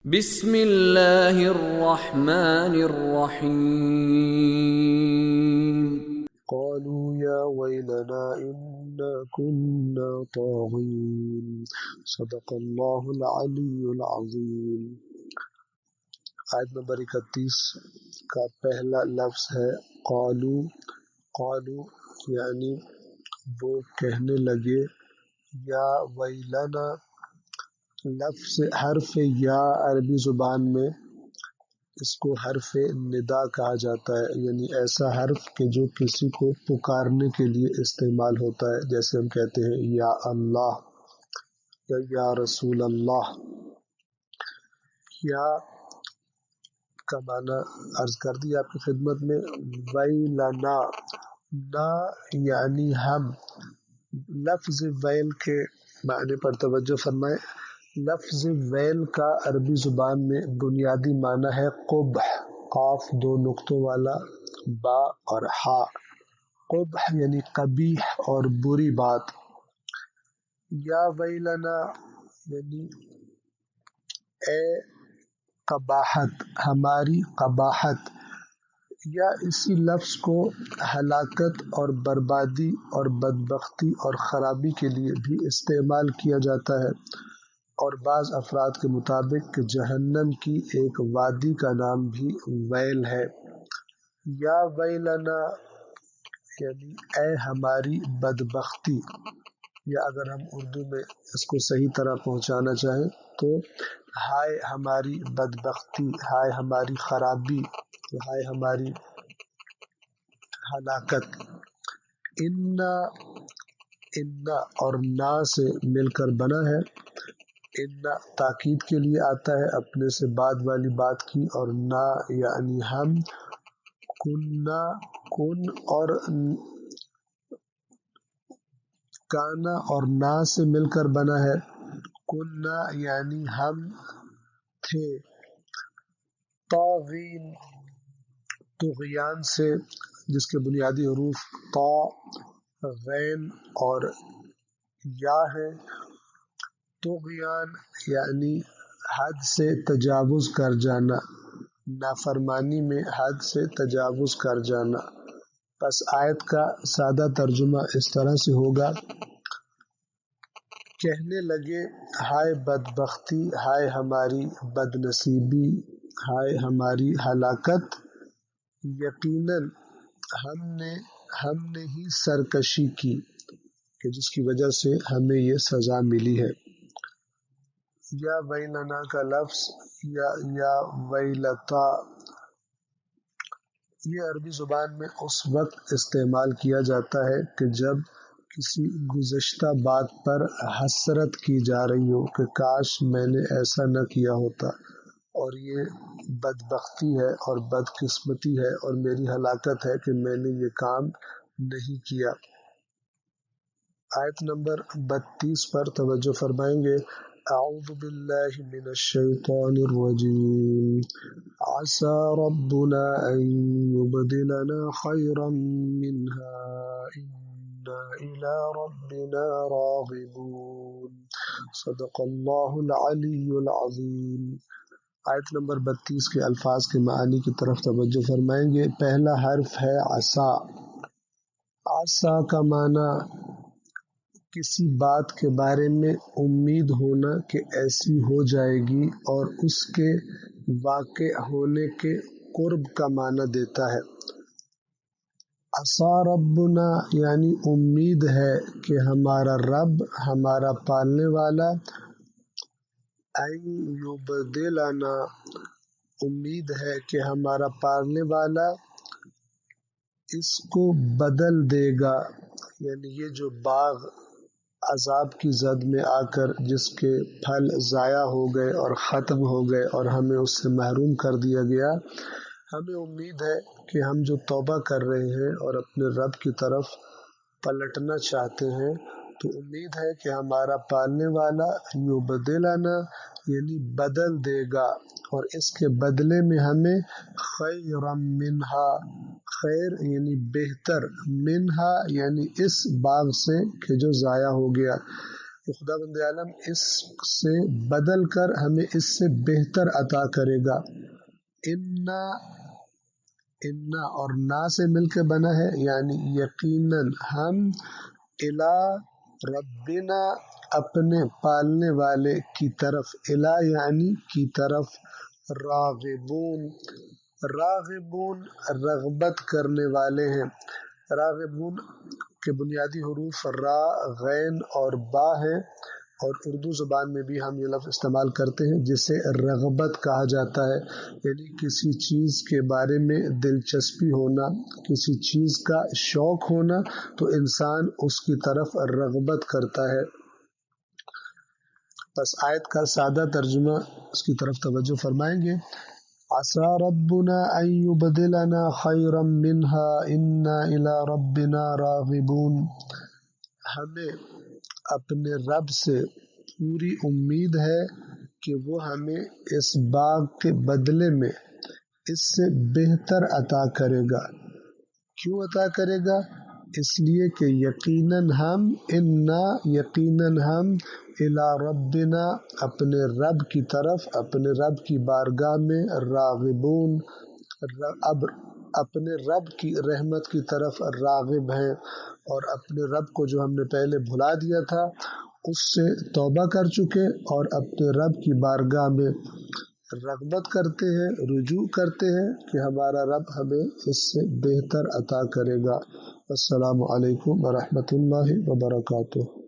بسم اللہ الرحمن الرحیم قالوا یا ویلنا انا كنا طاغین صدق اللہ العلی العظیم۔ آیت نمبر 31 کا پہلا لفظ ہے قالو۔ قالو یعنی وہ کہنے لگے، یا ویلنا لفظ حرف یا عربی زبان میں اس کو حرف ندا کہا جاتا ہے، یعنی ایسا حرف کہ جو کسی کو پکارنے کے لیے استعمال ہوتا ہے، جیسے ہم کہتے ہیں یا اللہ یا رسول اللہ۔ یا کا معنی عرض کر دی آپ کی خدمت میں، ویلنا نا یعنی ہم۔ لفظ ویل کے معنی پر توجہ فرمائیں۔ لفظ ویل کا عربی زبان میں بنیادی معنی ہے قبح، قاف دو نقطوں والا، با اور ہا۔ قبح یعنی قبیح اور بری بات۔ یا ویلنا یعنی اے قباحت، ہماری قباحت۔ یا اسی لفظ کو ہلاکت اور بربادی اور بدبختی اور خرابی کے لیے بھی استعمال کیا جاتا ہے، اور بعض افراد کے مطابق کہ جہنم کی ایک وادی کا نام بھی ویل ہے۔ یا ویلنا یعنی اے ہماری بدبختی، یا اگر ہم اردو میں اس کو صحیح طرح پہنچانا چاہیں تو ہائے ہماری بدبختی، ہائے ہماری خرابی، ہائے ہماری ہلاکت۔ انا اور نا سے مل کر بنا ہے۔ انا تاکید کے لیے آتا ہے اپنے سے بعد والی بات کی، اور نا یعنی ہم۔ کننا کن اور کانا اور نا سے مل کر بنا ہے۔ کننا یعنی ہم تھے۔ طاغین طغیان سے، جس کے بنیادی حروف طا، غین اور یا ہے۔ طغیان یعنی حد سے تجاوز کر جانا، نافرمانی میں حد سے تجاوز کر جانا۔ پس آیت کا سادہ ترجمہ اس طرح سے ہوگا، کہنے لگے ہائے بدبختی، ہائے ہماری بدنصیبی، ہائے ہماری ہلاکت، یقیناً ہم نے ہی سرکشی کی کہ جس کی وجہ سے ہمیں یہ سزا ملی ہے۔ یا ویلنا کا لفظ یا ویلتا یہ عربی زبان میں اس وقت استعمال کیا جاتا ہے کہ جب کسی گزشتہ بات پر حسرت کی جا رہی ہو کہ کاش میں نے ایسا نہ کیا ہوتا، اور یہ بدبختی ہے اور بدقسمتی ہے اور میری ہلاکت ہے کہ میں نے یہ کام نہیں کیا۔ آیت نمبر 32 پر توجہ فرمائیں گے۔ اعوذ باللہ من الشیطان الرجیم، عسى ربنا ان يبدلنا خيرا منها انا الى ربنا راغبون صدق اللہ العلی العظیم۔ آیت نمبر 32 کے الفاظ کے معانی کی طرف توجہ فرمائیں گے۔ پہلا حرف ہے عسى۔ عسى کا معنی کسی بات کے بارے میں امید ہونا کہ ایسی ہو جائے گی، اور اس کے واقع ہونے کے قرب کا معنی دیتا ہے۔ عسى ربنا یعنی امید ہے کہ ہمارا رب، ہمارا پالنے والا، ان یبدلنا امید ہے کہ ہمارا پالنے والا اس کو بدل دے گا، یعنی یہ جو باغ عذاب کی زد میں آ کر جس کے پھل ضائع ہو گئے اور ختم ہو گئے اور ہمیں اس سے محروم کر دیا گیا، ہمیں امید ہے کہ ہم جو توبہ کر رہے ہیں اور اپنے رب کی طرف پلٹنا چاہتے ہیں، تو امید ہے کہ ہمارا پالنے والا یبدلنا یعنی بدل دے گا، اور اس کے بدلے میں ہمیں خیرا منہا، خیر یعنی بہتر، منہا یعنی اس باغ سے کہ جو ضائع ہو گیا، کہ خدا بند عالم اس سے بدل کر ہمیں اس سے بہتر عطا کرے گا۔ انا اور نا سے مل کے بنا ہے، یعنی یقیناً ہم الی ربنا اپنے پالنے والے کی طرف، الی یعنی کی طرف، راغبون راغبون رغبت کرنے والے ہیں۔ راغبون کے بنیادی حروف را، غین اور با ہیں، اور اردو زبان میں بھی ہم یہ لفظ استعمال کرتے ہیں جسے رغبت کہا جاتا ہے، یعنی کسی چیز کے بارے میں دلچسپی ہونا، کسی چیز کا شوق ہونا، تو انسان اس کی طرف رغبت کرتا ہے۔ بس آیت کا سادہ ترجمہ اس کی طرف توجہ فرمائیں گے۔ عسى ربنا أن يبدلنا خيرا منها إنا إلى ربنا راغبون۔ ہمیں اپنے رب سے پوری امید ہے کہ وہ ہمیں اس باغ کے بدلے میں اس سے بہتر عطا کرے گا۔ کیوں عطا کرے گا؟ اس لیے کہ یقیناً ہم الی ربنا اپنے رب کی طرف، اپنے رب کی بارگاہ میں راغبون، اپنے رب کی رحمت کی طرف راغب ہیں، اور اپنے رب کو جو ہم نے پہلے بھلا دیا تھا اس سے توبہ کر چکے، اور اپنے رب کی بارگاہ میں رغبت کرتے ہیں، رجوع کرتے ہیں کہ ہمارا رب ہمیں اس سے بہتر عطا کرے گا۔ السلام علیکم ورحمۃ اللہ وبرکاتہ۔